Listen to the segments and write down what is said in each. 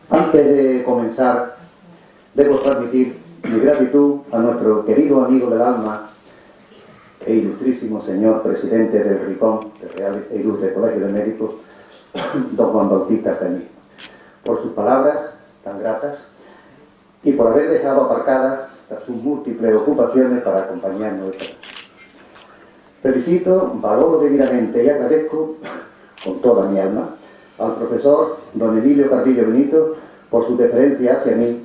Antes de comenzar, debo transmitir mi gratitud a nuestro querido amigo del alma e ilustrísimo señor presidente del RICOM, del Real e Ilustre Colegio de Médicos, don Juan Bautista Cañí, por sus palabras tan gratas y por haber dejado aparcadas sus múltiples ocupaciones para acompañarnos esta noche. Felicito, valoro debidamente y agradezco con toda mi alma al profesor don Emilio Carrillo Benito por su deferencia hacia mí,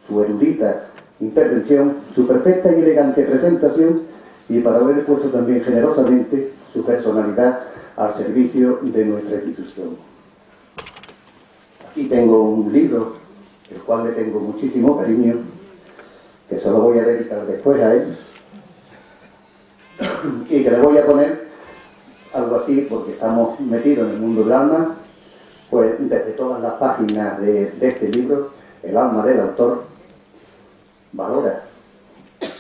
su erudita intervención, su perfecta y elegante presentación y para haber puesto también generosamente su personalidad al servicio de nuestra institución. Aquí tengo un libro, el cual le tengo muchísimo cariño, que se lo voy a dedicar después a él, y que le voy a poner algo así, porque estamos metidos en el mundo del alma, pues desde todas las páginas de este libro, el alma del autor valora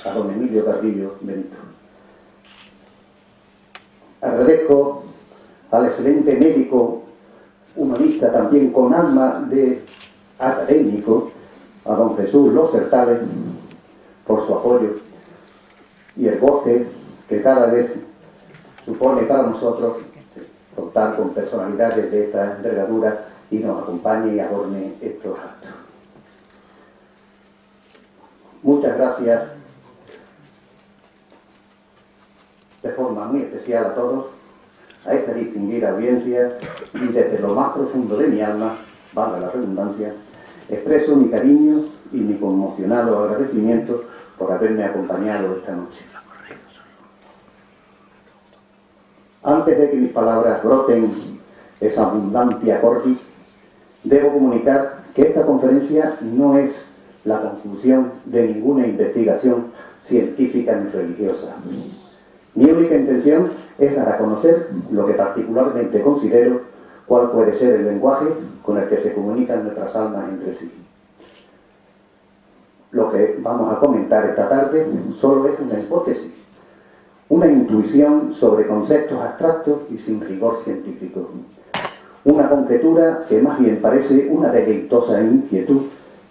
a don Emilio Carrillo Benito. Agradezco al excelente médico humanista, también con alma de académico, a don Jesús Los Certales, por su apoyo y el goce que cada vez supone para nosotros contar con personalidades de esta envergadura y nos acompañe y adorne estos actos. Muchas gracias de forma muy especial a todos, a esta distinguida audiencia, y desde lo más profundo de mi alma, valga la redundancia, expreso mi cariño y mi conmocionado agradecimiento por haberme acompañado esta noche. Antes de que mis palabras broten esa abundancia cordis, debo comunicar que esta conferencia no es la conclusión de ninguna investigación científica ni religiosa. Mi única intención es dar a conocer lo que particularmente considero cuál puede ser el lenguaje con el que se comunican nuestras almas entre sí. Lo que vamos a comentar esta tarde solo es una hipótesis, una intuición sobre conceptos abstractos y sin rigor científico. Una conjetura que más bien parece una deleitosa inquietud,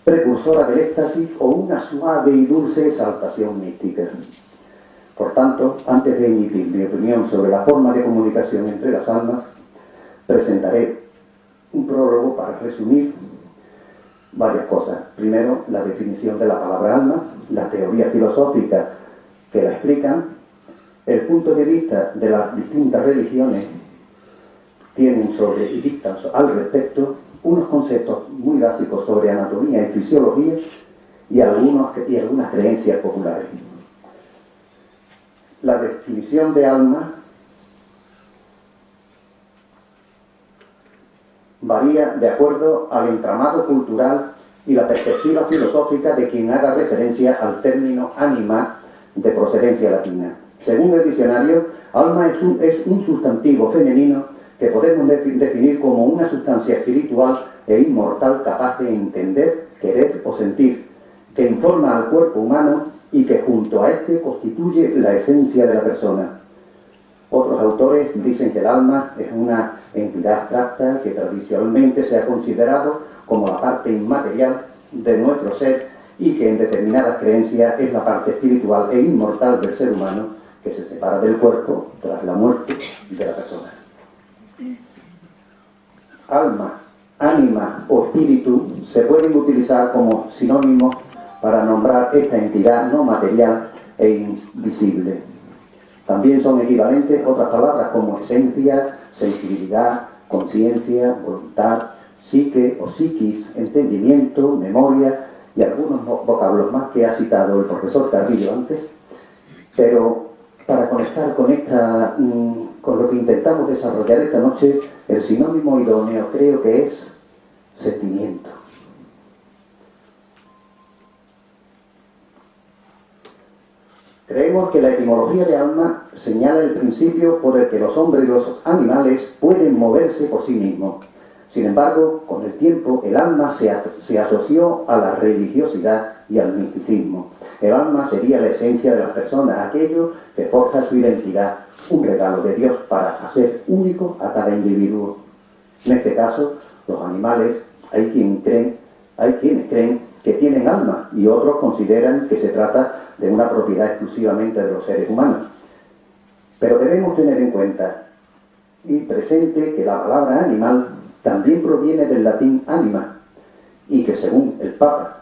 precursora del éxtasis o una suave y dulce exaltación mística. Por tanto, antes de emitir mi opinión sobre la forma de comunicación entre las almas, presentaré un prólogo para resumir varias cosas. Primero, la definición de la palabra alma, la teoría filosófica que la explican, el punto de vista de las distintas religiones tienen sobre y dictan al respecto, unos conceptos muy básicos sobre anatomía y fisiología y algunas creencias populares. La definición de alma varía de acuerdo al entramado cultural y la perspectiva filosófica de quien haga referencia al término anima de procedencia latina. Según el diccionario, alma es un sustantivo femenino que podemos definir como una sustancia espiritual e inmortal capaz de entender, querer o sentir, que informa al cuerpo humano y que junto a este constituye la esencia de la persona. Otros autores dicen que el alma es una entidad abstracta que tradicionalmente se ha considerado como la parte inmaterial de nuestro ser y que en determinadas creencias es la parte espiritual e inmortal del ser humano que se separa del cuerpo tras la muerte de la persona. Alma, ánima o espíritu se pueden utilizar como sinónimos para nombrar esta entidad no material e invisible. También son equivalentes otras palabras como esencia, sensibilidad, conciencia, voluntad, psique o psiquis, entendimiento, memoria y algunos vocablos más que ha citado el profesor Carrillo antes. Pero para conectar con lo que intentamos desarrollar esta noche, el sinónimo idóneo creo que es sentimiento. Creemos que la etimología de alma señala el principio por el que los hombres y los animales pueden moverse por sí mismos. Sin embargo, con el tiempo, el alma se asoció a la religiosidad y al misticismo. El alma sería la esencia de las personas, aquello que forja su identidad, un regalo de Dios para hacer único a cada individuo. En este caso, los animales, hay quienes creen que tienen alma y otros consideran que se trata de una propiedad exclusivamente de los seres humanos. Pero debemos tener en cuenta y presente que la palabra animal también proviene del latín anima y que según el Papa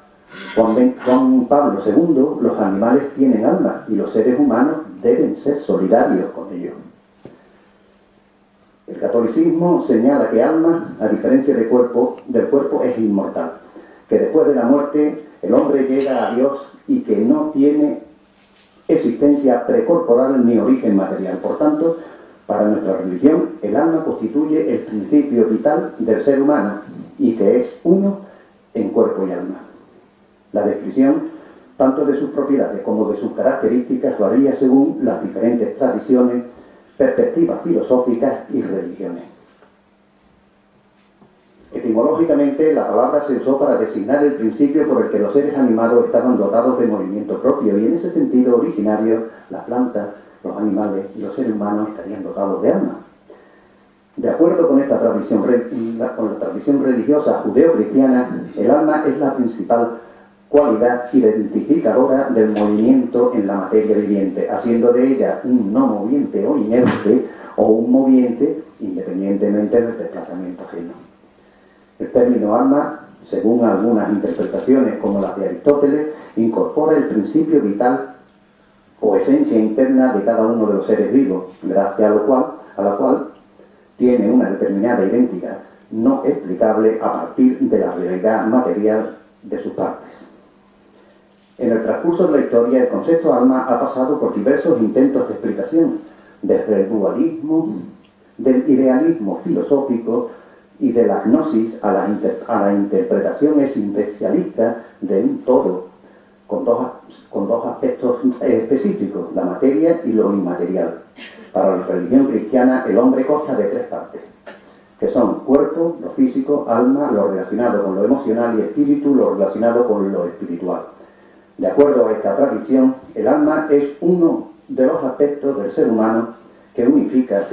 Juan Pablo II, los animales tienen alma y los seres humanos deben ser solidarios con ellos. El catolicismo señala que alma, a diferencia del cuerpo, es inmortal, que después de la muerte el hombre llega a Dios y que no tiene existencia precorporal ni origen material. Por tanto, para nuestra religión, el alma constituye el principio vital del ser humano y que es uno en cuerpo y alma. La descripción, tanto de sus propiedades como de sus características, varía según las diferentes tradiciones, perspectivas filosóficas y religiones. Etimológicamente, la palabra se usó para designar el principio por el que los seres animados estaban dotados de movimiento propio, y en ese sentido originario, las plantas, los animales y los seres humanos estarían dotados de alma. De acuerdo con esta tradición, con la tradición religiosa judeo-cristiana, el alma es la principal cualidad identificadora del movimiento en la materia viviente, haciendo de ella un no moviente o inerte o un moviente independientemente del desplazamiento ajeno. El término alma, según algunas interpretaciones como las de Aristóteles, incorpora el principio vital o esencia interna de cada uno de los seres vivos, gracias a la cual tiene una determinada identidad no explicable a partir de la realidad material de sus partes. En el transcurso de la historia, el concepto alma ha pasado por diversos intentos de explicación, desde el dualismo, del idealismo filosófico y de la gnosis a la interpretación existencialista de un todo, con dos aspectos específicos, la materia y lo inmaterial. Para la religión cristiana, el hombre consta de tres partes, que son cuerpo, lo físico, alma, lo relacionado con lo emocional, y espíritu, lo relacionado con lo espiritual. De acuerdo a esta tradición, el alma es uno de los aspectos del ser humano que lo unifica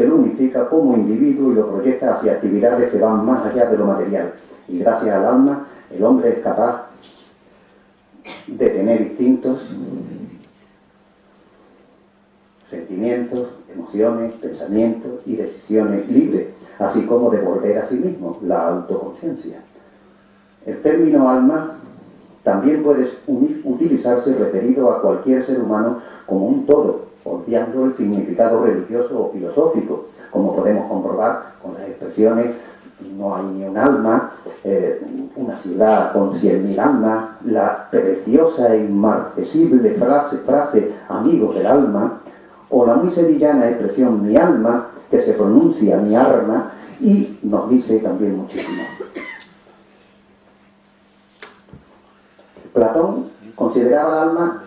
como individuo y lo proyecta hacia actividades que van más allá de lo material. Y gracias al alma, el hombre es capaz de tener instintos, sentimientos, emociones, pensamientos y decisiones libres, así como de volver a sí mismo, la autoconciencia. El término alma también puede utilizarse referido a cualquier ser humano como un todo, obviando el significado religioso o filosófico, como podemos comprobar con las expresiones no hay ni un alma, una ciudad con 100.000 almas, la preciosa e inmarcesible frase amigos del alma, o la muy sevillana expresión mi alma, que se pronuncia mi arma, y nos dice también muchísimo. Platón consideraba el alma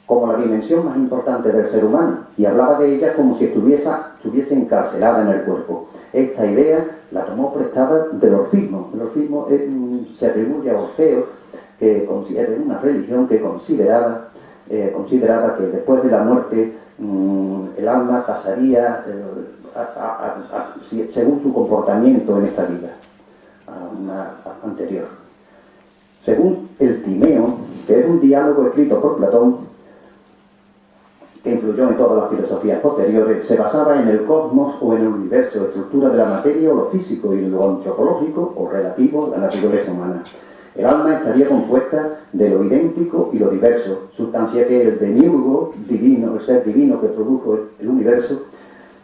como la dimensión más importante del ser humano y hablaba de ella como si estuviese encarcelada en el cuerpo. Esta idea la tomó prestada del orfismo. El orfismo se atribuye a Orfeo, que considera una religión que consideraba que después de la muerte el alma pasaría según su comportamiento en esta vida, a una anterior. Según el Timeo, que es un diálogo escrito por Platón, que influyó en todas las filosofías posteriores, se basaba en el cosmos o en el universo, estructura de la materia o lo físico, y lo antropológico o relativo a la naturaleza humana. El alma estaría compuesta de lo idéntico y lo diverso, sustancia que el demiurgo divino, el ser divino que produjo el universo,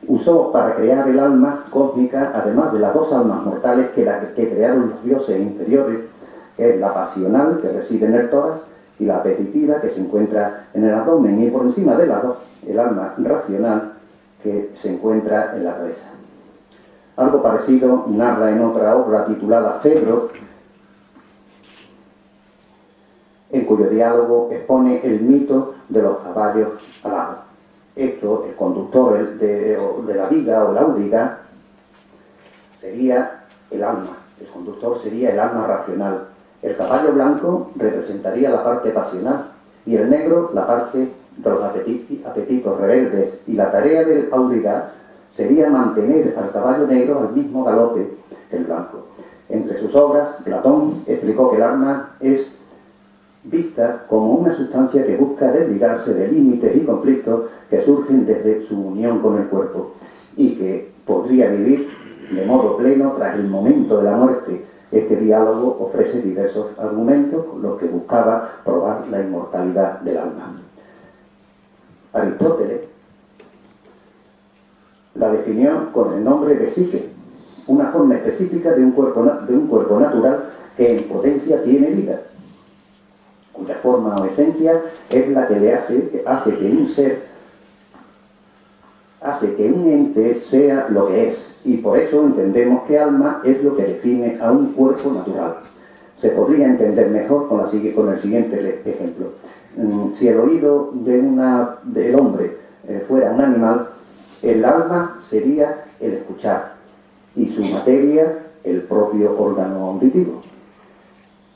usó para crear el alma cósmica, además de las dos almas mortales que crearon los dioses inferiores, que es la pasional, que reside en el tórax, y la apetitiva, que se encuentra en el abdomen, y por encima de las dos, el alma racional, que se encuentra en la cabeza. Algo parecido narra en otra obra titulada Fedro, en cuyo diálogo expone el mito de los caballos alados. Esto, el conductor de la viga o la auriga, sería el alma. El conductor sería el alma racional. El caballo blanco representaría la parte pasional y el negro la parte de los apetitos rebeldes. Y la tarea del auriga sería mantener al caballo negro al mismo galope el blanco. Entre sus obras, Platón explicó que el alma es vista como una sustancia que busca desligarse de límites y conflictos que surgen desde su unión con el cuerpo y que podría vivir de modo pleno tras el momento de la muerte. Este diálogo ofrece diversos argumentos con los que buscaba probar la inmortalidad del alma. Aristóteles la definió con el nombre de psique, una forma específica de un cuerpo natural que en potencia tiene vida, cuya forma o esencia es la que le hace que un ser, hace que un ente sea lo que es, y por eso entendemos que alma es lo que define a un cuerpo natural. Se podría entender mejor con el siguiente ejemplo. Si el oído del hombre fuera un animal, el alma sería el escuchar y su materia el propio órgano auditivo.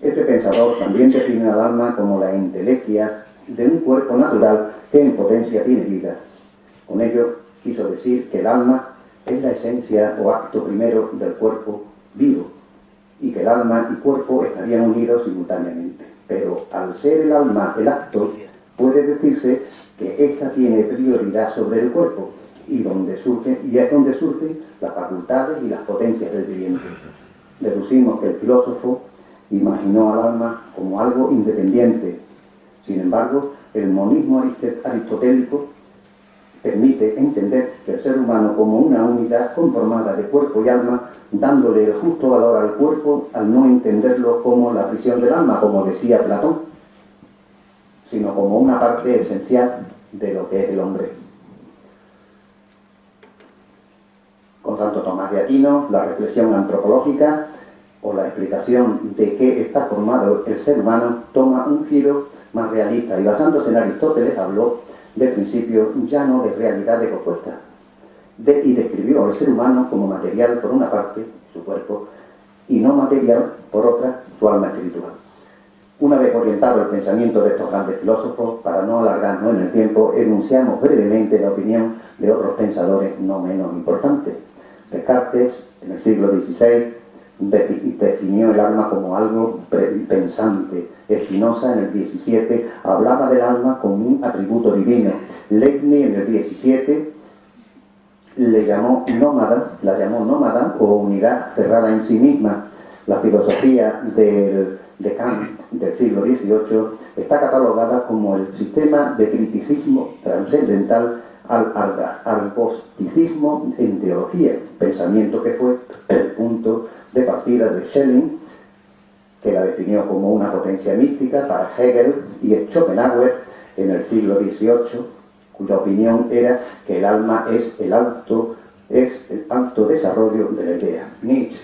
Este pensador también define al alma como la entelequia de un cuerpo natural que en potencia tiene vida. Con ello quiso decir que el alma es la esencia o acto primero del cuerpo vivo y que el alma y cuerpo estarían unidos simultáneamente. Pero al ser el alma el acto, puede decirse que ésta tiene prioridad sobre el cuerpo y es donde surgen las facultades y las potencias del viviente. Deducimos que el filósofo imaginó al alma como algo independiente. Sin embargo, el monismo aristotélico permite entender que el ser humano como una unidad conformada de cuerpo y alma, dándole el justo valor al cuerpo al no entenderlo como la prisión del alma, como decía Platón, sino como una parte esencial de lo que es el hombre. Con Santo Tomás de Aquino, la reflexión antropológica o la explicación de qué está formado el ser humano toma un giro más realista y basándose en Aristóteles habló de principio ya no de realidades opuestas y describió al ser humano como material por una parte, su cuerpo, y no material por otra, su alma espiritual. Una vez orientado el pensamiento de estos grandes filósofos, para no alargarnos en el tiempo, enunciamos brevemente la opinión de otros pensadores no menos importantes. Descartes, en el siglo XVI, definió el alma como algo pensante. Spinoza, en el XVII, hablaba del alma como un atributo divino. Leibniz, en el XVII, la llamó nómada o unidad cerrada en sí misma. La filosofía de Kant del siglo XVIII está catalogada como el sistema de criticismo trascendental al argosticismo en teología, pensamiento que fue el punto de partida de Schelling, que la definió como una potencia mística para Hegel, y Schopenhauer en el siglo XVIII, cuya opinión era que el alma es el alto desarrollo de la idea. Nietzsche,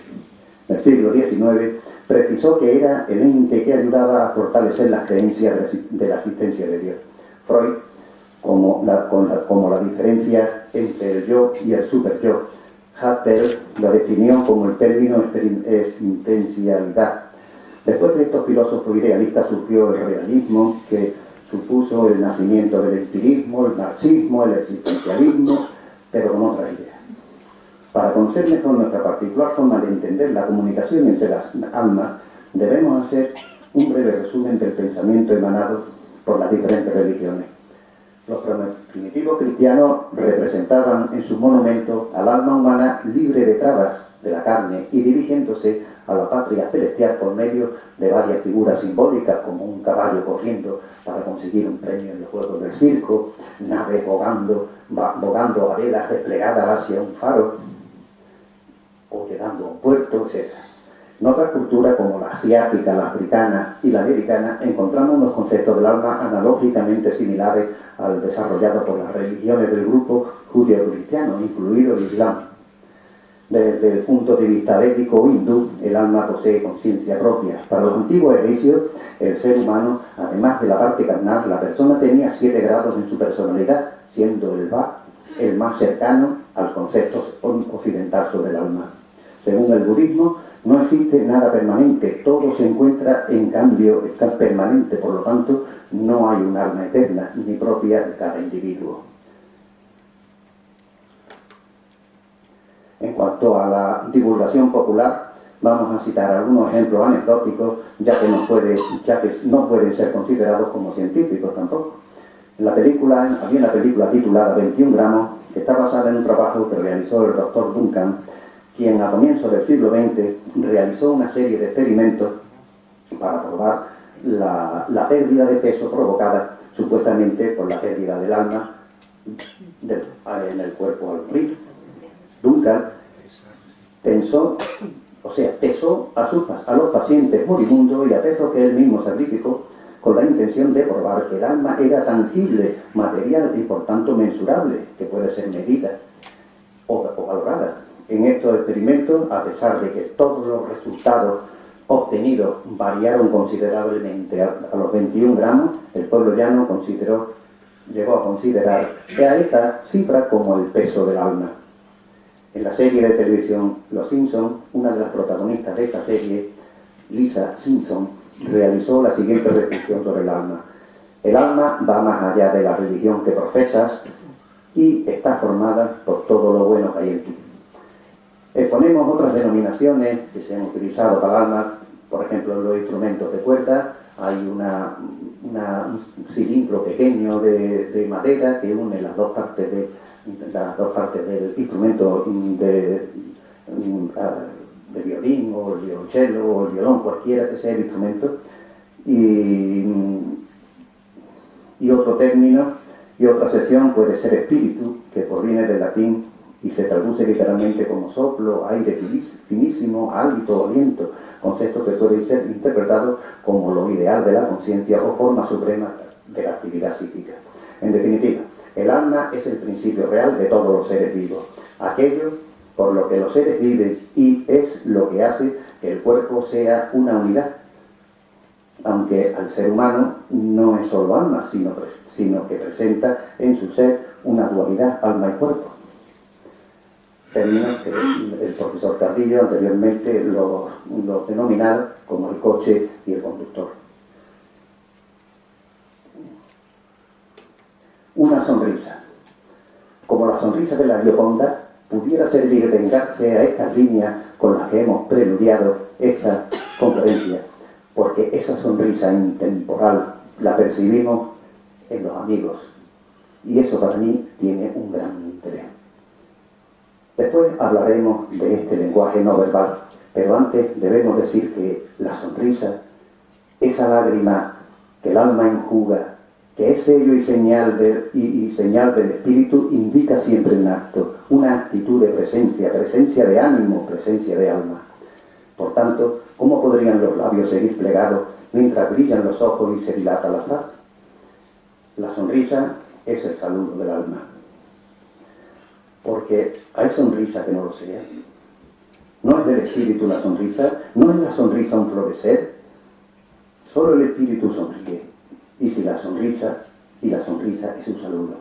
en el siglo XIX, precisó que era el ente que ayudaba a fortalecer las creencias de la existencia de Dios. Freud, como la diferencia entre el yo y el superyo. Husserl la definió como el término existencialidad. Después de estos filósofos idealistas surgió el realismo, que supuso el nacimiento del empirismo, el marxismo, el existencialismo, pero con otras ideas. Para conocer mejor nuestra particular forma de entender la comunicación entre las almas, debemos hacer un breve resumen del pensamiento emanado por las diferentes religiones. Los primitivos cristianos representaban en sus monumentos al alma humana libre de trabas de la carne y dirigiéndose a la patria celestial por medio de varias figuras simbólicas, como un caballo corriendo para conseguir un premio en los juegos del circo, naves bogando a velas desplegadas hacia un faro o llegando a un puerto, etc. En otras culturas, como la asiática, la africana y la americana, encontramos unos conceptos del alma analógicamente similares al desarrollado por las religiones del grupo judío-cristiano, incluido el Islam. Desde el punto de vista védico o hindú, el alma posee conciencia propia. Para los antiguos egipcios, el ser humano, además de la parte carnal, la persona tenía 7 grados en su personalidad, siendo el Ba el más cercano al concepto occidental sobre el alma. Según el budismo, no existe nada permanente, todo se encuentra en cambio, está permanente, por lo tanto, no hay un alma eterna ni propia de cada individuo. En cuanto a la divulgación popular, vamos a citar algunos ejemplos anecdóticos, ya que no pueden ser considerados como científicos tampoco. Había una película titulada 21 gramos, que está basada en un trabajo que realizó el doctor Duncan, quien a comienzos del siglo XX realizó una serie de experimentos para probar la pérdida de peso provocada supuestamente por la pérdida del alma en el cuerpo al morir. Duncan pesó a los pacientes moribundos y a pesos que él mismo sacrificó con la intención de probar que el alma era tangible, material y por tanto mensurable, que puede ser medida o valorada. En estos experimentos, a pesar de que todos los resultados obtenidos variaron considerablemente a los 21 gramos, el pueblo llano llegó a considerar a esta cifra como el peso del alma. En la serie de televisión Los Simpson, una de las protagonistas de esta serie, Lisa Simpson, realizó la siguiente reflexión sobre el alma. El alma va más allá de la religión que profesas y está formada por todo lo bueno que hay en ti. Exponemos otras denominaciones que se han utilizado para el alma, por ejemplo, en los instrumentos de cuerda. Hay un cilindro pequeño de madera que une las dos partes del instrumento de violín o el violonchelo o el violón, cualquiera que sea el instrumento, y otro término y otra sección puede ser espíritu, que proviene del latín y se traduce literalmente como soplo, aire finísimo, hálito, aliento, concepto que puede ser interpretado como lo ideal de la conciencia o forma suprema de la actividad psíquica. En definitiva, el alma es el principio real de todos los seres vivos, aquello por lo que los seres viven, y es lo que hace que el cuerpo sea una unidad, aunque al ser humano no es solo alma, sino que presenta en su ser una dualidad alma y cuerpo. Términos que el profesor Carrillo anteriormente lo denominaba como el coche y el conductor. Una sonrisa. Como la sonrisa de la Gioconda, pudiera servir de engarce a estas líneas con las que hemos preludiado esta conferencia, porque esa sonrisa intemporal la percibimos en los amigos, y eso para mí tiene un gran interés. Después hablaremos de este lenguaje no verbal, pero antes debemos decir que la sonrisa, esa lágrima que el alma enjuga, que es sello y señal del espíritu, indica siempre un acto, una actitud de presencia de ánimo, presencia de alma. Por tanto, ¿cómo podrían los labios seguir plegados mientras brillan los ojos y se dilata la faz? La sonrisa es el saludo del alma. Porque hay sonrisa que no lo sea. No es del espíritu la sonrisa, no es la sonrisa un florecer. Solo el espíritu sonríe. Y la sonrisa es un saludo.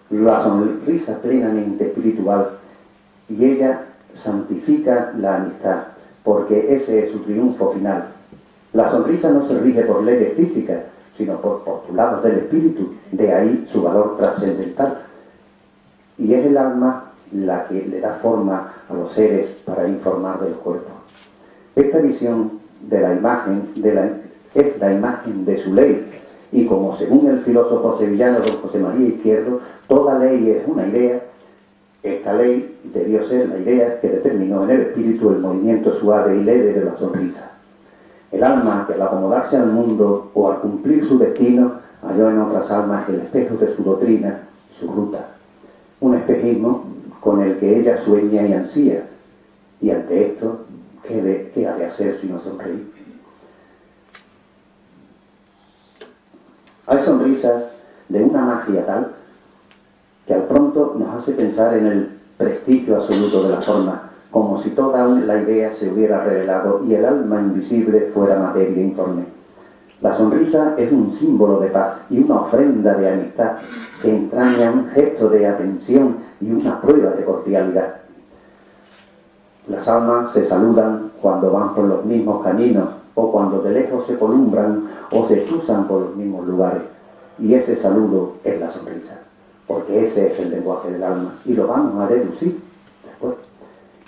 La sonrisa plenamente espiritual, y ella santifica la amistad, porque ese es su triunfo final. La sonrisa no se rige por leyes físicas, sino por postulados del espíritu, de ahí su valor trascendental. Y es el alma la que le da forma a los seres para informar de los cuerpos. Esta visión de la imagen es la imagen de su ley, y como según el filósofo sevillano don José María Izquierdo, toda ley es una idea, esta ley debió ser la idea que determinó en el espíritu el movimiento suave y leve de la sonrisa. El alma, que al acomodarse al mundo o al cumplir su destino, halló en otras almas el espejo de su doctrina y su ruta. Un espejismo con el que ella sueña y ansía, y ante esto, ¿qué ha de hacer sino sonreír? Hay sonrisas de una magia tal que al pronto nos hace pensar en el prestigio absoluto de la forma, como si toda la idea se hubiera revelado y el alma invisible fuera materia informe. La sonrisa es un símbolo de paz y una ofrenda de amistad que entraña un gesto de atención y una prueba de cordialidad. Las almas se saludan cuando van por los mismos caminos o cuando de lejos se columbran o se cruzan por los mismos lugares. Y ese saludo es la sonrisa, porque ese es el lenguaje del alma, y lo vamos a deducir después.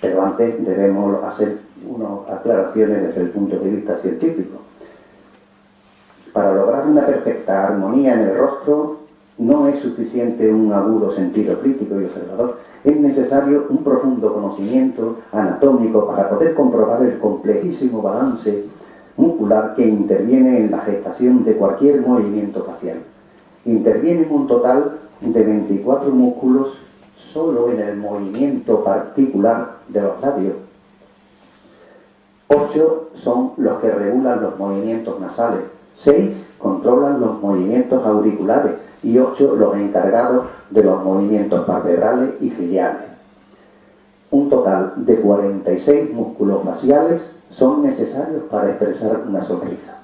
Pero antes debemos hacer unas aclaraciones desde el punto de vista científico. Para lograr una perfecta armonía en el rostro no es suficiente un agudo sentido crítico y observador. Es necesario un profundo conocimiento anatómico para poder comprobar el complejísimo balance muscular que interviene en la gestación de cualquier movimiento facial. Intervienen un total de 24 músculos solo en el movimiento particular de los labios. 8 son los que regulan los movimientos nasales, 6 controlan los movimientos auriculares y 8 los encargados de los movimientos palpebrales y ciliares. Un total de 46 músculos faciales son necesarios para expresar una sonrisa.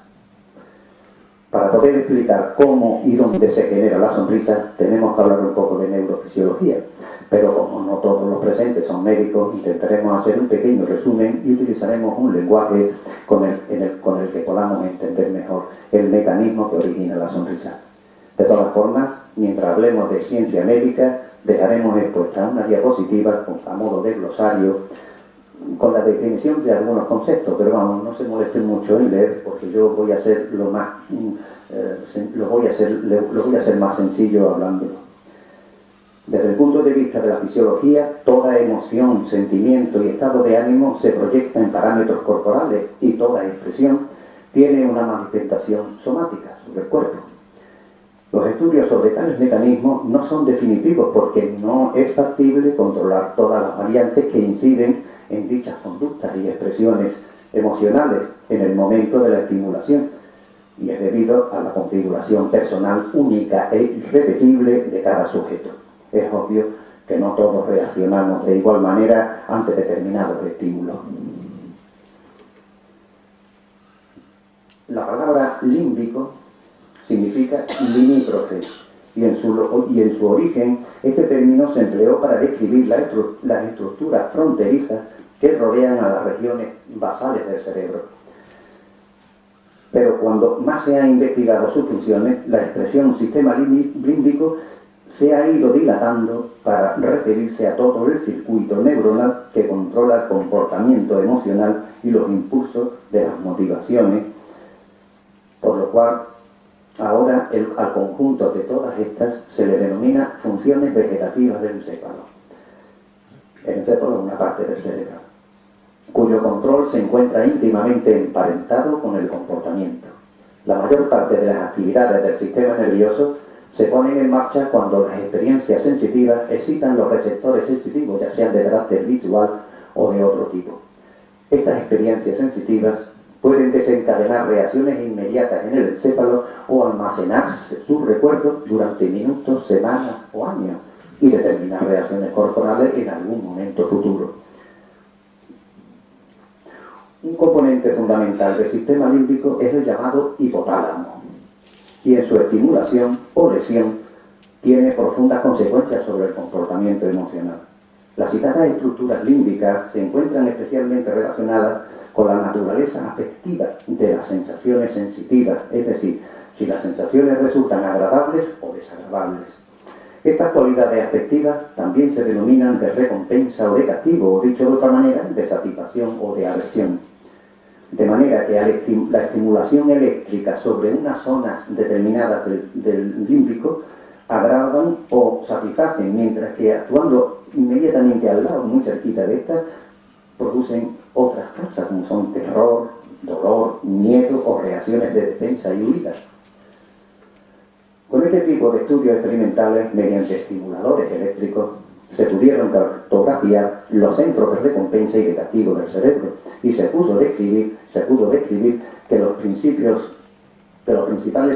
Para poder explicar cómo y dónde se genera la sonrisa, tenemos que hablar un poco de neurofisiología, pero como no todos los presentes son médicos, intentaremos hacer un pequeño resumen y utilizaremos un lenguaje con el que podamos entender mejor el mecanismo que origina la sonrisa. De todas formas, mientras hablemos de ciencia médica, dejaremos expuesta una diapositiva a modo de glosario con la definición de algunos conceptos, pero vamos, no se molesten mucho en leer, porque yo voy a hacer lo voy a hacer más sencillo hablándolo. Desde el punto de vista de la fisiología, toda emoción, sentimiento y estado de ánimo se proyecta en parámetros corporales y toda expresión tiene una manifestación somática sobre el cuerpo. Los estudios sobre tales mecanismos no son definitivos porque no es factible controlar todas las variantes que inciden en dichas conductas y expresiones emocionales en el momento de la estimulación, y es debido a la configuración personal única e irrepetible de cada sujeto. Es obvio que no todos reaccionamos de igual manera ante determinados estímulos. La palabra límbico significa limítrofe, y en su origen este término se empleó para describir las estructuras fronterizas que rodean a las regiones basales del cerebro. Pero cuando más se ha investigado sus funciones, la expresión sistema límbico se ha ido dilatando para referirse a todo el circuito neuronal que controla el comportamiento emocional y los impulsos de las motivaciones, por lo cual ahora al conjunto de todas estas se le denomina funciones vegetativas del encéfalo. El encéfalo es una parte del cerebro, cuyo control se encuentra íntimamente emparentado con el comportamiento. La mayor parte de las actividades del sistema nervioso se ponen en marcha cuando las experiencias sensitivas excitan los receptores sensitivos, ya sean de carácter visual o de otro tipo. Estas experiencias sensitivas pueden desencadenar reacciones inmediatas en el encéfalo o almacenarse sus recuerdos durante minutos, semanas o años y determinar reacciones corporales en algún momento futuro. Un componente fundamental del sistema límbico es el llamado hipotálamo, y en su estimulación o lesión tiene profundas consecuencias sobre el comportamiento emocional. Las citadas estructuras límbicas se encuentran especialmente relacionadas con la naturaleza afectiva de las sensaciones sensitivas, es decir, si las sensaciones resultan agradables o desagradables. Estas cualidades afectivas también se denominan de recompensa o de castigo, o dicho de otra manera, de satisfacción o de aversión. De manera que la estimulación eléctrica sobre unas zonas determinadas del límbico agravan o satisfacen, mientras que actuando inmediatamente al lado, muy cerquita de estas, producen otras causas, como son terror, dolor, miedo o reacciones de defensa y huida. Con este tipo de estudios experimentales, mediante estimuladores eléctricos, se pudieron cartografiar los centros de recompensa y de castigo del cerebro, y se pudo describir que los principales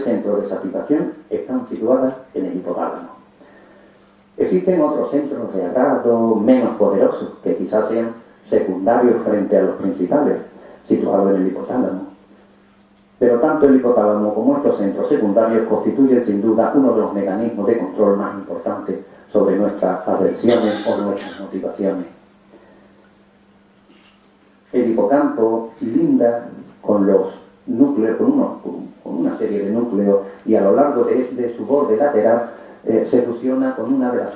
centros de satisfacción están situados en el hipotálamo. Existen otros centros de agrado menos poderosos, que quizás sean secundarios frente a los principales, situados en el hipotálamo. Pero tanto el hipotálamo como estos centros secundarios constituyen sin duda uno de los mecanismos de control más importantes sobre nuestras aversiones o nuestras motivaciones. El hipocampo linda con los núcleos, con una serie de núcleos, y a lo largo de su borde lateral se fusiona con una de las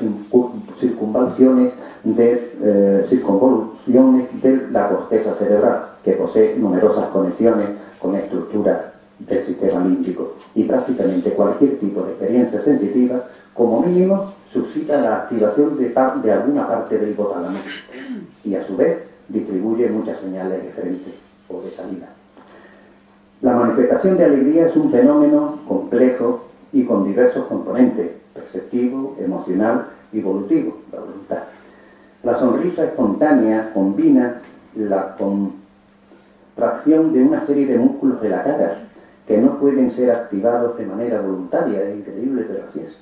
circunvalaciones de circunvoluciones de la corteza cerebral, que posee numerosas conexiones con estructuras del sistema límbico, y prácticamente cualquier tipo de experiencia sensitiva, como mínimo, suscita la activación de alguna parte del hipotálamo y a su vez distribuye muchas señales de frente o de salida. La manifestación de alegría es un fenómeno complejo y con diversos componentes: perceptivo, emocional y volutivo, la voluntad. La sonrisa espontánea combina la contracción de una serie de músculos de la cara que no pueden ser activados de manera voluntaria. Es increíble, pero así es.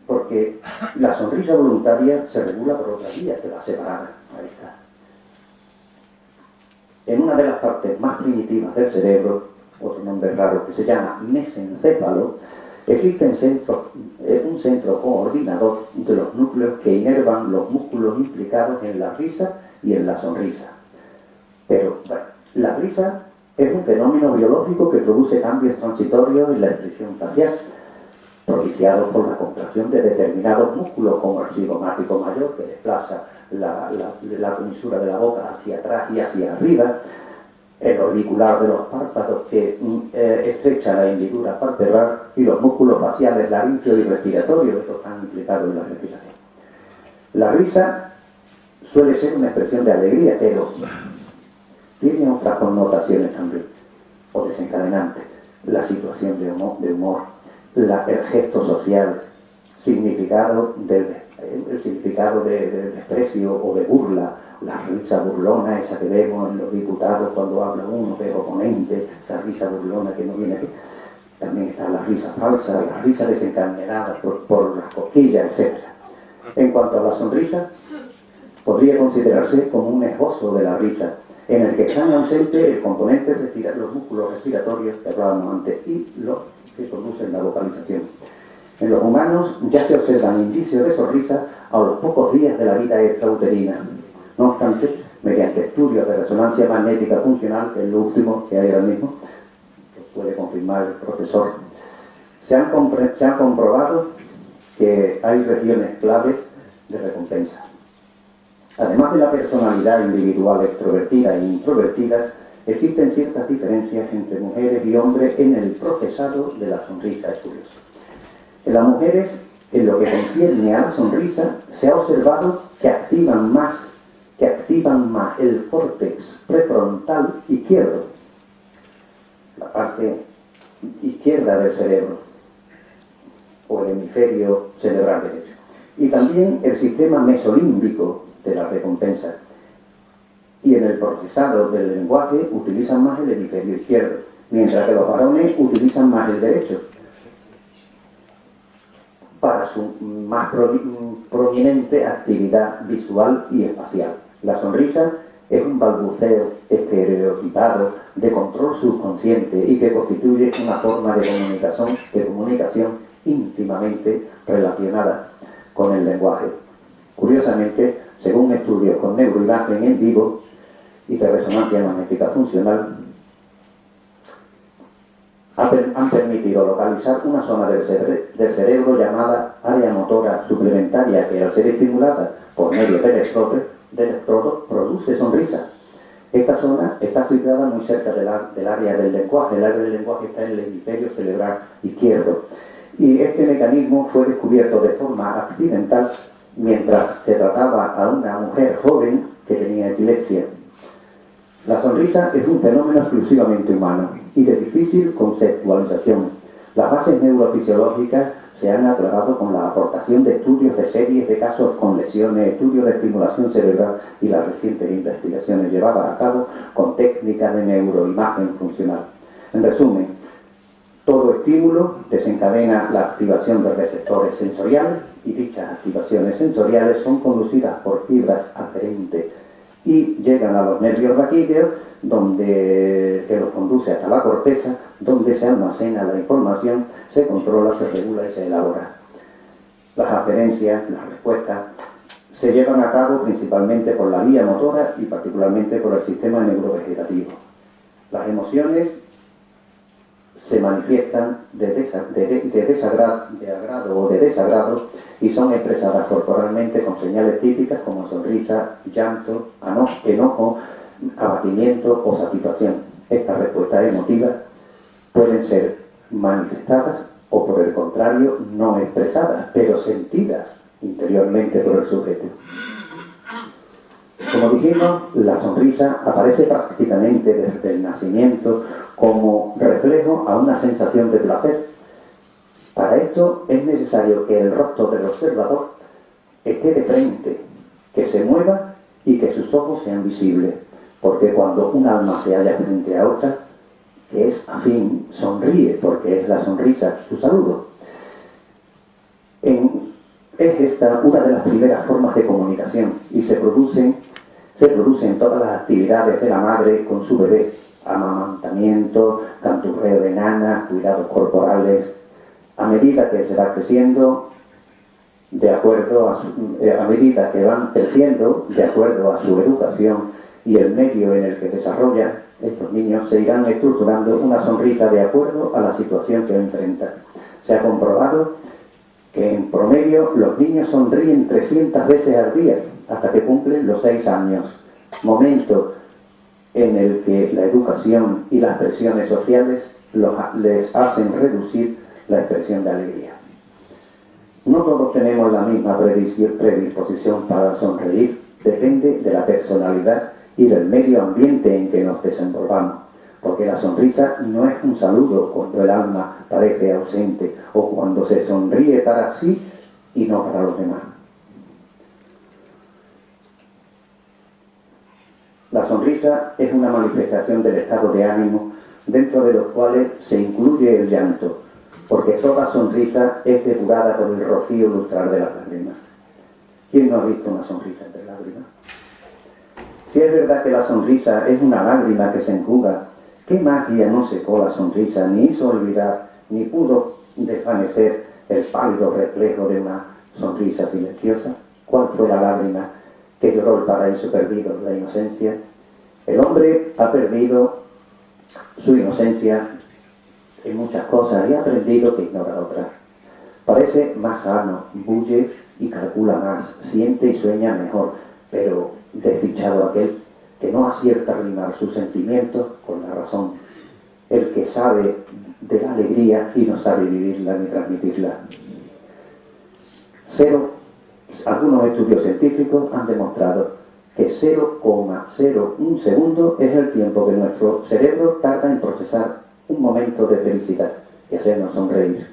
Porque la sonrisa voluntaria se regula por otra vía que la separada. Ahí está. En una de las partes más primitivas del cerebro, otro nombre raro que se llama mesencéfalo, existe un centro coordinador de los núcleos que inervan los músculos implicados en la risa y en la sonrisa. Pero, bueno, la risa es un fenómeno biológico que produce cambios transitorios en la expresión facial, propiciados por la contracción de determinados músculos, como el cigomático mayor, que desplaza la comisura de la boca hacia atrás y hacia arriba, el orbicular de los párpados, que estrecha la hendidura palpebral, y los músculos faciales laríngeo y respiratorio, que están implicados en la respiración. La risa suele ser una expresión de alegría, pero tiene otras connotaciones también, o desencadenantes: la situación de humor, el gesto social, el significado de desprecio o de burla, la risa burlona, esa que vemos en los diputados cuando habla uno que es oponente, esa risa burlona que no viene aquí. También está la risa falsa, la risa desencadenada por las cosquillas, etc. En cuanto a la sonrisa, podría considerarse como un esbozo de la risa, en el que están ausentes el componente los músculos respiratorios que hablábamos antes y los que producen la vocalización. En los humanos ya se observan indicios de sonrisa a los pocos días de la vida extrauterina. No obstante, mediante estudios de resonancia magnética funcional, que es lo último que hay ahora mismo, que puede confirmar el profesor, se han comprobado que hay regiones claves de recompensa. Además de la personalidad individual extrovertida e introvertida, existen ciertas diferencias entre mujeres y hombres en el procesado de la sonrisa. Es curioso. En las mujeres, en lo que concierne a la sonrisa, se ha observado que activan más el córtex prefrontal izquierdo, la parte izquierda del cerebro, o el hemisferio cerebral derecho, y también el sistema mesolímbico de la recompensa. Y en el procesado del lenguaje utilizan más el hemisferio izquierdo, mientras que los varones utilizan más el derecho, para su más prominente actividad visual y espacial. La sonrisa es un balbuceo estereotipado de control subconsciente y que constituye una forma de comunicación íntimamente relacionada con el lenguaje. Curiosamente, según estudios con neuroimagen en vivo y de resonancia magnética funcional, han permitido localizar una zona del cerebro llamada área motora suplementaria, que al ser estimulada por medio del electrodo produce sonrisa. Esta zona está situada muy cerca del área del lenguaje. El área del lenguaje está en el hemisferio cerebral izquierdo. Y este mecanismo fue descubierto de forma accidental mientras se trataba a una mujer joven que tenía epilepsia. La sonrisa es un fenómeno exclusivamente humano y de difícil conceptualización. Las bases neurofisiológicas se han aclarado con la aportación de estudios de series de casos con lesiones, estudios de estimulación cerebral y las recientes investigaciones llevadas a cabo con técnicas de neuroimagen funcional. En resumen, todo estímulo desencadena la activación de receptores sensoriales y dichas activaciones sensoriales son conducidas por fibras aferentes y llegan a los nervios raquídeos, que los conduce hasta la corteza, donde se almacena la información, se controla, se regula y se elabora. Las aferencias, las respuestas, se llevan a cabo principalmente por la vía motora y particularmente por el sistema neurovegetativo. Las emociones se manifiestan de agrado o de desagrado y son expresadas corporalmente con señales típicas como sonrisa, llanto, enojo, abatimiento o satisfacción. Estas respuestas emotivas pueden ser manifestadas o, por el contrario, no expresadas, pero sentidas interiormente por el sujeto. Como dijimos, la sonrisa aparece prácticamente desde el nacimiento como reflejo a una sensación de placer. Para esto es necesario que el rostro del observador esté de frente, que se mueva y que sus ojos sean visibles, porque cuando un alma se halla frente a otra, que es afín, sonríe, porque es la sonrisa su saludo. Es esta una de las primeras formas de comunicación y se producen todas las actividades de la madre con su bebé: amamantamiento, canturreo de nana, cuidados corporales. A medida que se va creciendo, a medida que van creciendo, de acuerdo a su educación y el medio en el que desarrollan, estos niños se irán estructurando una sonrisa de acuerdo a la situación que enfrentan. Se ha comprobado que en promedio los niños sonríen 300 veces al día hasta que cumplen los 6 años, momento en el que la educación y las presiones sociales les hacen reducir la expresión de alegría. No todos tenemos la misma predisposición para sonreír, depende de la personalidad y del medio ambiente en que nos desenvolvamos, porque la sonrisa no es un saludo cuando el alma parece ausente o cuando se sonríe para sí y no para los demás. La sonrisa es una manifestación del estado de ánimo dentro de los cuales se incluye el llanto, porque toda sonrisa es depurada por el rocío lustrar de las lágrimas. ¿Quién no ha visto una sonrisa entre lágrimas? Si es verdad que la sonrisa es una lágrima que se enjuga, ¿qué magia no secó la sonrisa, ni hizo olvidar, ni pudo desvanecer el pálido reflejo de una sonrisa silenciosa? ¿Cuál fue la lágrima que lloró el paraíso perdido, la inocencia? El hombre ha perdido su inocencia en muchas cosas y ha aprendido que ignora otras. Parece más sano, bulle y calcula más, siente y sueña mejor, pero desdichado aquel que no acierta a rimar sus sentimientos con la razón, el que sabe de la alegría y no sabe vivirla ni transmitirla. Algunos estudios científicos han demostrado que 0,01 segundo es el tiempo que nuestro cerebro tarda en procesar un momento de felicidad y hacernos sonreír.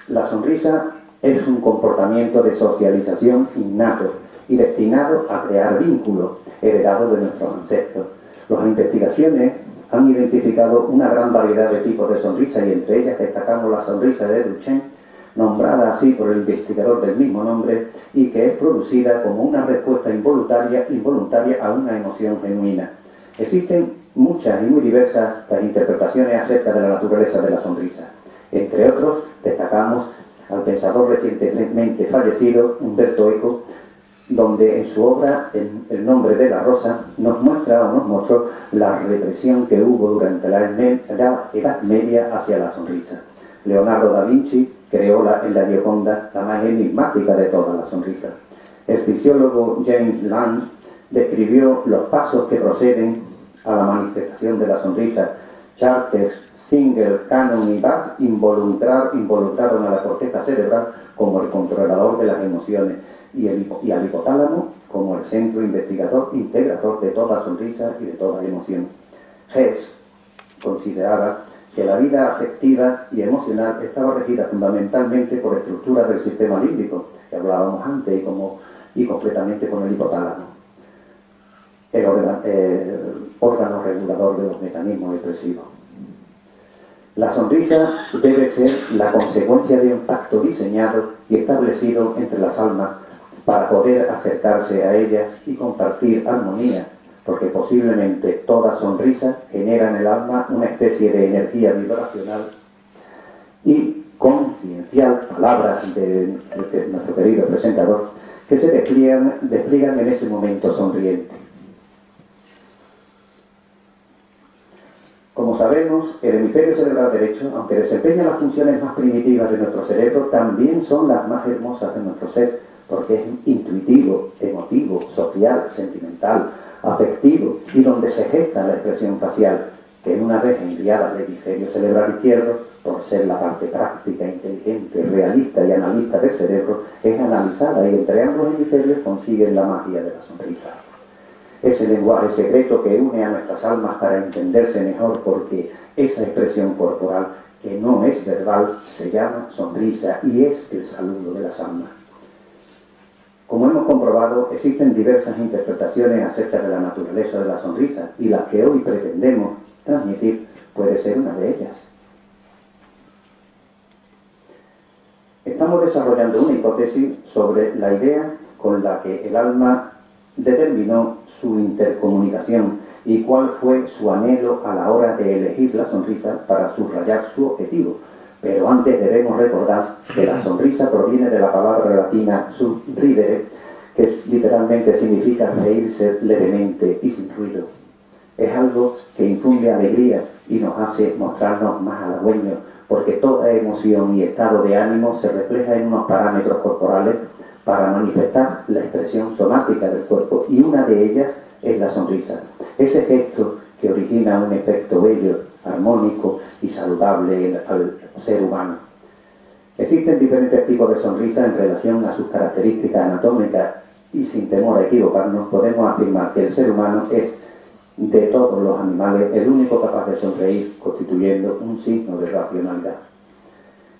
La sonrisa es un comportamiento de socialización innato y destinado a crear vínculos heredados de nuestros ancestros. Las investigaciones han identificado una gran variedad de tipos de sonrisa y entre ellas destacamos la sonrisa de Duchenne, nombrada así por el investigador del mismo nombre, y que es producida como una respuesta involuntaria a una emoción genuina. Existen muchas y muy diversas las interpretaciones acerca de la naturaleza de la sonrisa. Entre otros, destacamos al pensador recientemente fallecido, Umberto Eco, donde en su obra El nombre de la rosa nos mostró la represión que hubo durante la Edad Media hacia la sonrisa. Leonardo da Vinci creó en la Gioconda la más enigmática de todas las sonrisas. El fisiólogo James Lange describió los pasos que proceden a la manifestación de la sonrisa. Chartres, Singer, Cannon y Bach involucraron a la corteza cerebral como el controlador de las emociones y al hipotálamo como el centro integrador de toda sonrisa y de toda emoción. Hess consideraba que la vida afectiva y emocional estaba regida fundamentalmente por estructuras del sistema límbico, que hablábamos antes, y completamente con el hipotálamo, el órgano regulador de los mecanismos expresivos. La sonrisa debe ser la consecuencia de un pacto diseñado y establecido entre las almas para poder acercarse a ellas y compartir armonía, porque posiblemente toda sonrisa genera en el alma una especie de energía vibracional y conciencial, palabras de nuestro querido presentador, que se despliegan en ese momento sonriente. Como Como sabemos, el hemisferio cerebral derecho, aunque desempeña las funciones más primitivas de nuestro cerebro, también son las más hermosas de nuestro ser, porque es intuitivo, emotivo, social, sentimental, afectivo, y donde se gesta la expresión facial, que una vez enviada al hemisferio cerebral izquierdo, por ser la parte práctica, inteligente, realista y analista del cerebro, es analizada y entre ambos hemisferios consiguen la magia de la sonrisa. Ese lenguaje secreto que une a nuestras almas para entenderse mejor, porque esa expresión corporal que no es verbal se llama sonrisa y es el saludo de las almas. Como hemos comprobado, existen diversas interpretaciones acerca de la naturaleza de la sonrisa y la que hoy pretendemos transmitir puede ser una de ellas. Estamos desarrollando una hipótesis sobre la idea con la que el alma determinó su intercomunicación y cuál fue su anhelo a la hora de elegir la sonrisa para subrayar su objetivo. Pero antes debemos recordar que la sonrisa proviene de la palabra latina surridere, que literalmente significa reírse levemente y sin ruido. Es algo que infunde alegría y nos hace mostrarnos más halagüeños, porque toda emoción y estado de ánimo se refleja en unos parámetros corporales para manifestar la expresión somática del cuerpo, y una de ellas es la sonrisa. Ese gesto que origina un efecto bello, armónico y saludable al ser humano. Existen diferentes tipos de sonrisa en relación a sus características anatómicas y sin temor a equivocarnos podemos afirmar que el ser humano es, de todos los animales, el único capaz de sonreír, constituyendo un signo de racionalidad.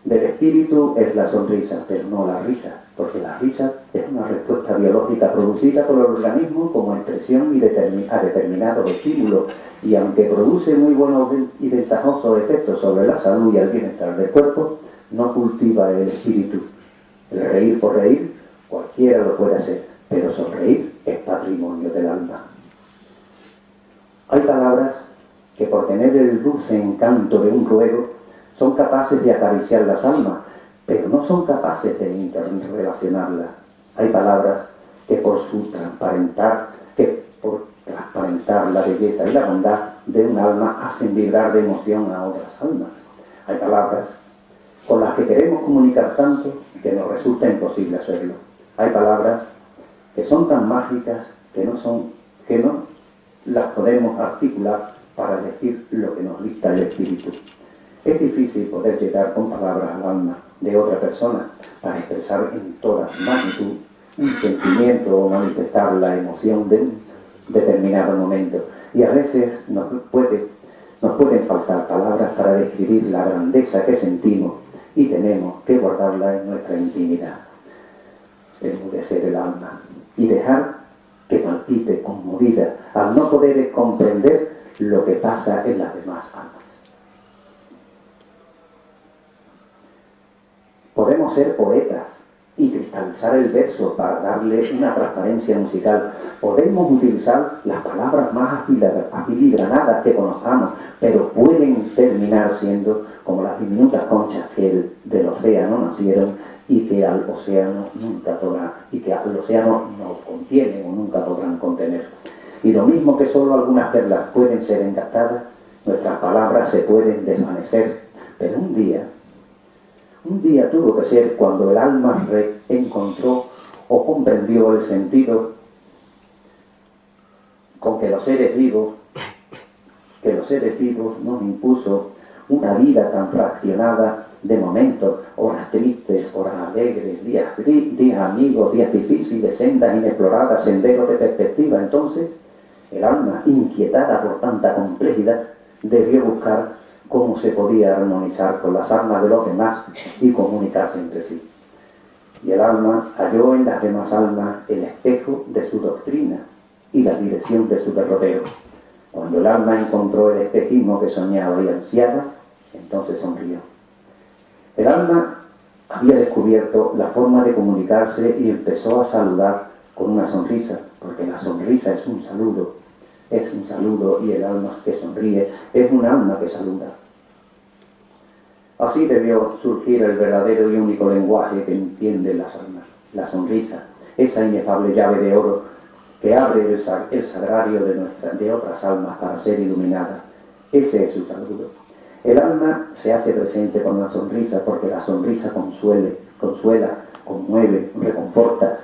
Del espíritu es la sonrisa, pero no la risa, porque la risa es una respuesta biológica producida por el organismo como expresión a determinados estímulos, y aunque produce muy buenos y ventajosos efectos sobre la salud y el bienestar del cuerpo, no cultiva el espíritu. El reír por reír, cualquiera lo puede hacer, pero sonreír es patrimonio del alma. Hay palabras que por tener el dulce encanto de un ruego son capaces de acariciar las almas, pero no son capaces de interrelacionarlas. Hay palabras que por transparentar la belleza y la bondad de un alma hacen vibrar de emoción a otras almas. Hay palabras con las que queremos comunicar tanto que nos resulta imposible hacerlo. Hay palabras que son tan mágicas que no las podemos articular para decir lo que nos dicta el espíritu. Es difícil poder llegar con palabras al alma de otra persona para expresar en toda su magnitud un sentimiento o manifestar la emoción de un determinado momento. Y a veces nos pueden faltar palabras para describir la grandeza que sentimos y tenemos que guardarla en nuestra intimidad. Enmudecer el alma y dejar que palpite conmovida al no poder comprender lo que pasa en las demás almas. Podemos ser poetas y cristalizar el verso para darle una transparencia musical. Podemos utilizar las palabras más afiligranadas que conozcamos, pero pueden terminar siendo como las diminutas conchas que del océano nacieron y que al océano no contienen o nunca podrán contener. Y lo mismo que solo algunas perlas pueden ser engastadas, nuestras palabras se pueden desvanecer, pero un día tuvo que ser cuando el alma encontró o comprendió el sentido con que los seres vivos nos impuso una vida tan fraccionada de momentos, horas tristes, horas alegres, días amigos, días difíciles, sendas inexploradas, senderos de perspectiva. Entonces, el alma, inquietada por tanta complejidad, debió buscar cómo se podía armonizar con las almas de los demás y comunicarse entre sí. Y el alma halló en las demás almas el espejo de su doctrina y la dirección de su derrotero. Cuando el alma encontró el espejismo que soñaba y ansiaba, entonces sonrió. El alma había descubierto la forma de comunicarse y empezó a saludar con una sonrisa, porque la sonrisa es un saludo y el alma que sonríe es un alma que saluda. Así debió surgir el verdadero y único lenguaje que entiende las almas, la sonrisa, esa inefable llave de oro que abre el sagrario de otras almas para ser iluminada. Ese es su saludo. El alma se hace presente con la sonrisa porque la sonrisa consuela, conmueve, reconforta,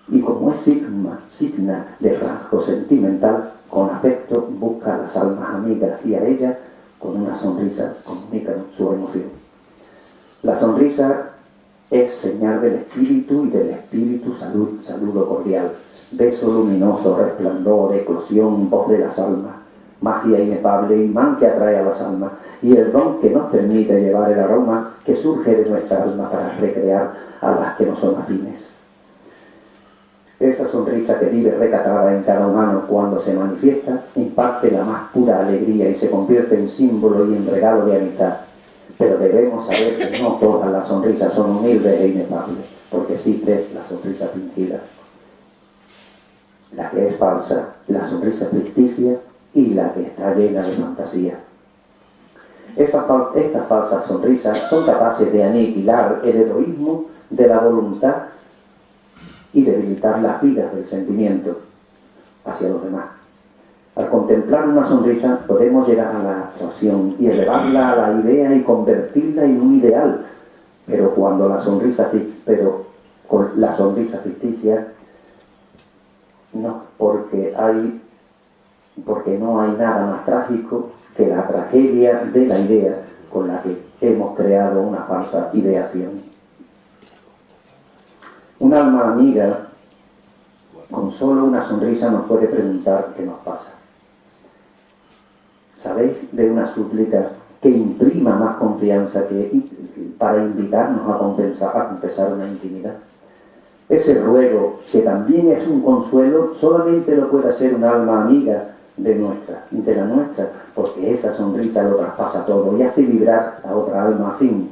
y como es signa de rasgo sentimental, con afecto busca a las almas amigas y a ellas con una sonrisa comunican su emoción. La sonrisa es señal del espíritu y del espíritu saludo cordial, beso luminoso, resplandor, eclosión, voz de las almas, magia inefable, imán que atrae a las almas y el don que nos permite llevar el aroma que surge de nuestra alma para recrear a las que no son afines. Esa sonrisa que vive recatada en cada humano cuando se manifiesta imparte la más pura alegría y se convierte en símbolo y en regalo de amistad. Pero debemos saber que no todas las sonrisas son humildes e inefables, porque existe la sonrisa fingida, la que es falsa, la sonrisa ficticia y la que está llena de fantasía. Estas falsas sonrisas son capaces de aniquilar el egoísmo de la voluntad y debilitar las vidas del sentimiento hacia los demás. Al contemplar una sonrisa podemos llegar a la abstracción y elevarla a la idea y convertirla en un ideal, pero con la sonrisa ficticia no, porque no hay nada más trágico que la tragedia de la idea con la que hemos creado una falsa ideación. Un alma amiga, con solo una sonrisa, nos puede preguntar qué nos pasa. ¿Sabéis de una súplica que imprima más confianza que para invitarnos a confesar una intimidad? Ese ruego, que también es un consuelo, solamente lo puede hacer un alma amiga de la nuestra, porque esa sonrisa lo traspasa todo y hace vibrar a otra alma afín.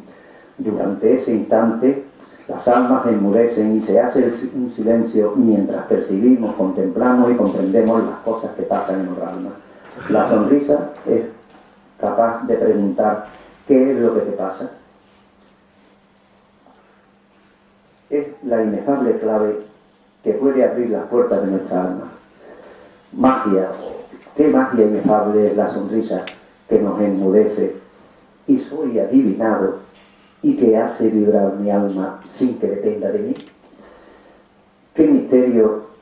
Durante ese instante, las almas enmudecen y se hace un silencio mientras percibimos, contemplamos y comprendemos las cosas que pasan en otra alma. La sonrisa es capaz de preguntar ¿qué es lo que te pasa? Es la inefable clave que puede abrir las puertas de nuestra alma. Magia, qué magia inefable es la sonrisa que nos enmudece y soy adivinado y que hace vibrar mi alma sin que dependa de mí. ¿Qué misterio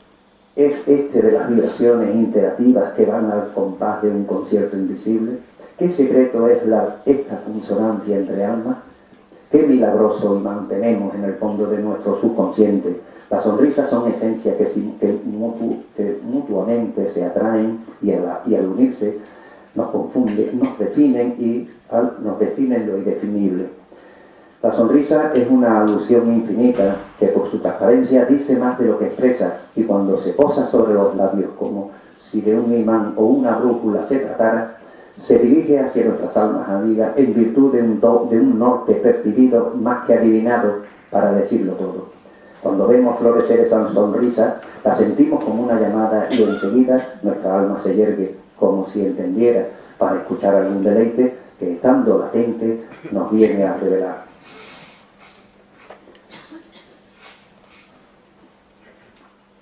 es este de las vibraciones interactivas que van al compás de un concierto invisible? ¿Qué secreto es esta consonancia entre almas? ¿Qué milagroso imán tenemos en el fondo de nuestro subconsciente? Las sonrisas son esencias que mutuamente se atraen y al unirse nos definen lo indefinible. La sonrisa es una alusión infinita que por su transparencia dice más de lo que expresa y cuando se posa sobre los labios como si de un imán o una brújula se tratara, se dirige hacia nuestras almas amigas en virtud de un norte percibido más que adivinado para decirlo todo. Cuando vemos florecer esa sonrisa, la sentimos como una llamada y enseguida nuestra alma se yergue como si entendiera para escuchar algún deleite que estando latente nos viene a revelar.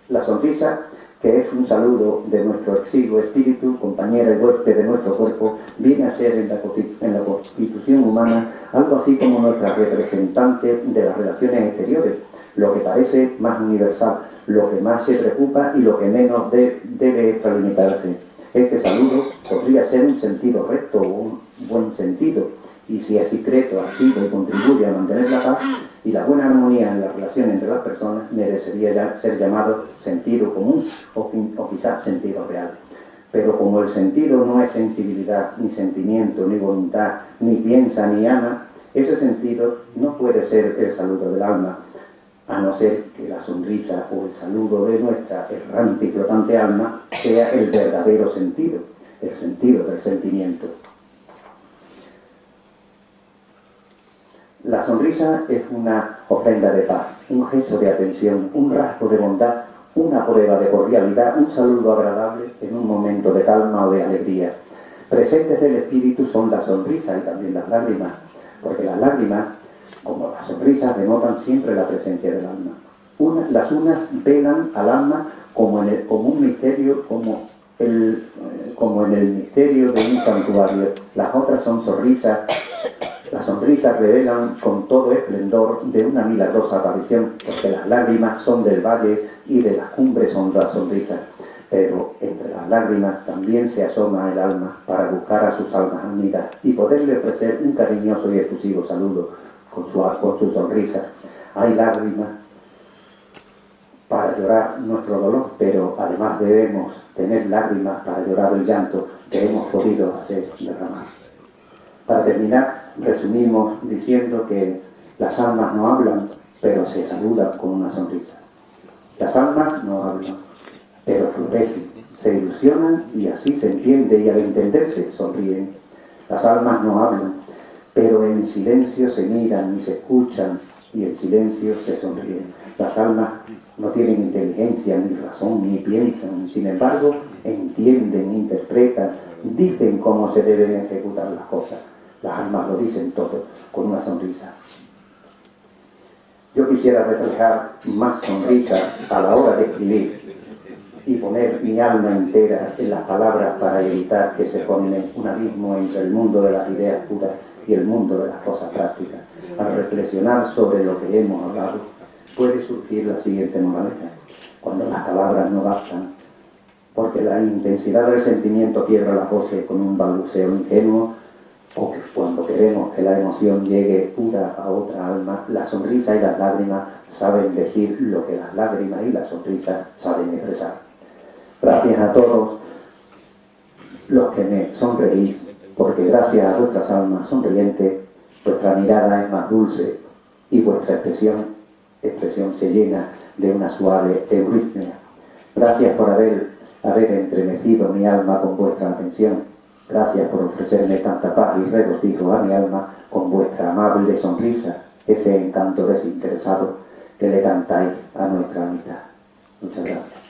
La sonrisa, que es un saludo de nuestro exiguo espíritu, compañera y huésped de nuestro cuerpo, viene a ser en la constitución humana algo así como nuestra representante de las relaciones exteriores, lo que parece más universal, lo que más se preocupa y lo que menos debe extralimitarse. Este saludo podría ser un sentido recto o un buen sentido, y si es discreto, activo y contribuye a mantener la paz y la buena armonía en la relación entre las personas, merecería ser llamado sentido común o quizás sentido real. Pero como el sentido no es sensibilidad, ni sentimiento, ni voluntad, ni piensa, ni ama, ese sentido no puede ser el saludo del alma, a no ser que la sonrisa o el saludo de nuestra errante y flotante alma sea el verdadero sentido, el sentido del sentimiento. La sonrisa es una ofrenda de paz, un gesto de atención, un rasgo de bondad, una prueba de cordialidad, un saludo agradable en un momento de calma o de alegría. Presentes del espíritu son la sonrisa y también las lágrimas, porque las lágrimas, como las sonrisas, denotan siempre la presencia del alma. Las unas velan al alma como un misterio, como como en el misterio de un santuario. Las otras son sonrisas. Las sonrisas revelan con todo esplendor de una milagrosa aparición, porque las lágrimas son del valle y de las cumbres son las sonrisas. Pero entre las lágrimas también se asoma el alma para buscar a sus almas amigas y poderle ofrecer un cariñoso y efusivo saludo con su sonrisa. Hay lágrimas para llorar nuestro dolor, pero además debemos tener lágrimas para llorar el llanto que hemos podido hacer derramar. Para terminar, resumimos diciendo que las almas no hablan, pero se saludan con una sonrisa. Las almas no hablan, pero florecen, se ilusionan y así se entiende, y al entenderse sonríen. Las almas no hablan, pero en silencio se miran y se escuchan, y en silencio se sonríen. Las almas no tienen inteligencia, ni razón, ni piensan, sin embargo, entienden, interpretan, dicen cómo se deben ejecutar las cosas. Las almas lo dicen todo con una sonrisa. Yo quisiera reflejar más sonrisas a la hora de escribir y poner mi alma entera en las palabras para evitar que se forme un abismo entre el mundo de las ideas puras y el mundo de las cosas prácticas. Al reflexionar sobre lo que hemos hablado, puede surgir la siguiente moraleja: cuando las palabras no bastan, porque la intensidad del sentimiento quiebra las voces con un balbuceo ingenuo, o que cuando queremos que la emoción llegue pura a otra alma, la sonrisa y las lágrimas saben decir lo que las lágrimas y las sonrisas saben expresar. Gracias a todos los que me sonreís, porque gracias a vuestras almas sonrientes, vuestra mirada es más dulce y vuestra expresión se llena de una suave euritmia. Gracias por haber entremecido mi alma con vuestra atención. Gracias por ofrecerme tanta paz y regocijo a mi alma con vuestra amable sonrisa, ese encanto desinteresado que le cantáis a nuestra amistad. Muchas gracias.